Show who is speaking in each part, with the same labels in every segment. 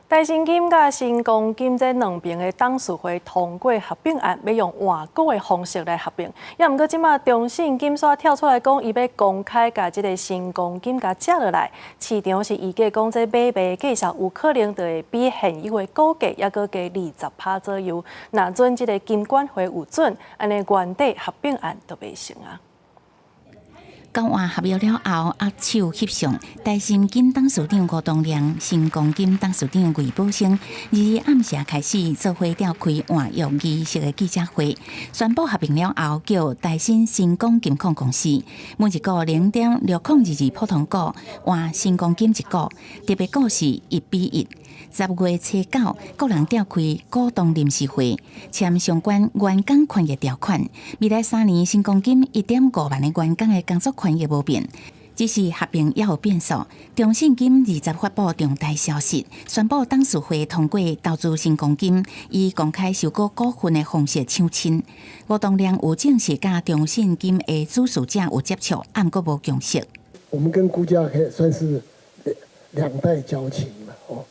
Speaker 1: 台新金甲新光金这两边的董事会通过合并案，要用换股的方式来合并。也毋过，即马中信金煞跳出来讲，伊要公开甲即个新光金甲接落来。市场是预计讲，这买卖绩效有可能就会比现有的股价还阁加20%左右。若准即个金管会有准，安尼原底合并案就袂成啊。
Speaker 2: 交换合约了后，握手翕相，台新金董事长吴东亮、新光金董事长魏宝生日暗时开始做伙召开换约仪式的记者会，宣布合并了后，叫台新新光金控公司每一股0.6022普通股换新光金一股，特别股是1:1。10月初9，个人召开股东临时会，签相关员工权益条款。未来3年，新光金1.5万的员工的工作权益无变，只是合并也有变数。中信金20发布重大消息，宣布董事会通过投资新光金，以公开收购股份的方式抢亲。吴东亮有正式甲中信金的主事者有接触，但阁无共识。
Speaker 3: 我们跟顾家可以算是两代交情了哦。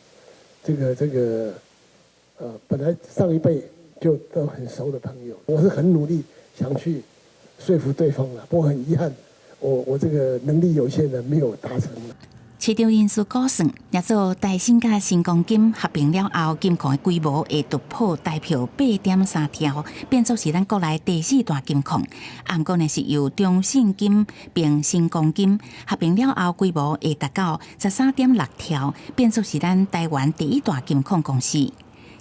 Speaker 3: 本来上一辈就都很熟的朋友，我是很努力想去说服对方了，不过很遗憾，我这个能力有限的没有达成了。
Speaker 2: 市场因素估算，若做台新甲新光金合并了后，金控的规模会突破台票8.3条，变作是咱国内第4大金控。不过呢，是由中信金并新光金合并了后，规模会达到13.6条，变作是咱台湾第1大金控公司。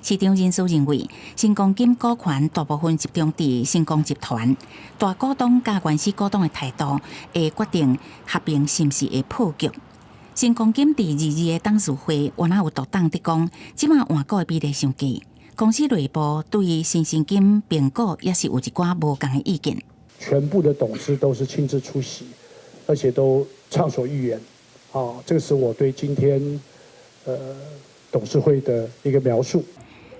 Speaker 2: 市场人士认为，新光金股权大部分集中伫新光集团，大股东甲原始股东的态度会决定合并是毋是会破局。新光金第22个董事会原来有独党伫讲，即马换股的比例上低，公司内部对新金并购也是有一寡无共的意见。
Speaker 4: 全部的董事都是亲自出席，而且都畅所欲言。这个是我对今天董事会的一个描述。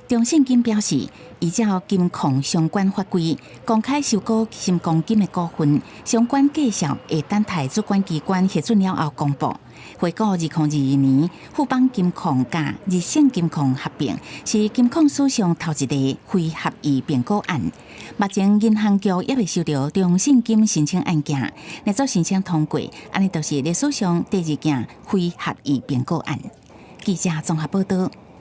Speaker 2: 中信金表示，依照金控相关法规，公开收购新光金的股份，相关绩效会等待主管机关核准了后公布。回顾2022年，富邦金控甲日盛金控合并，是金控史上头一个非合意并购案。目前银行局也未收到中信金申请案件，若做申请通过，安尼就是历史上第2件非合意并购案。记者综合报道。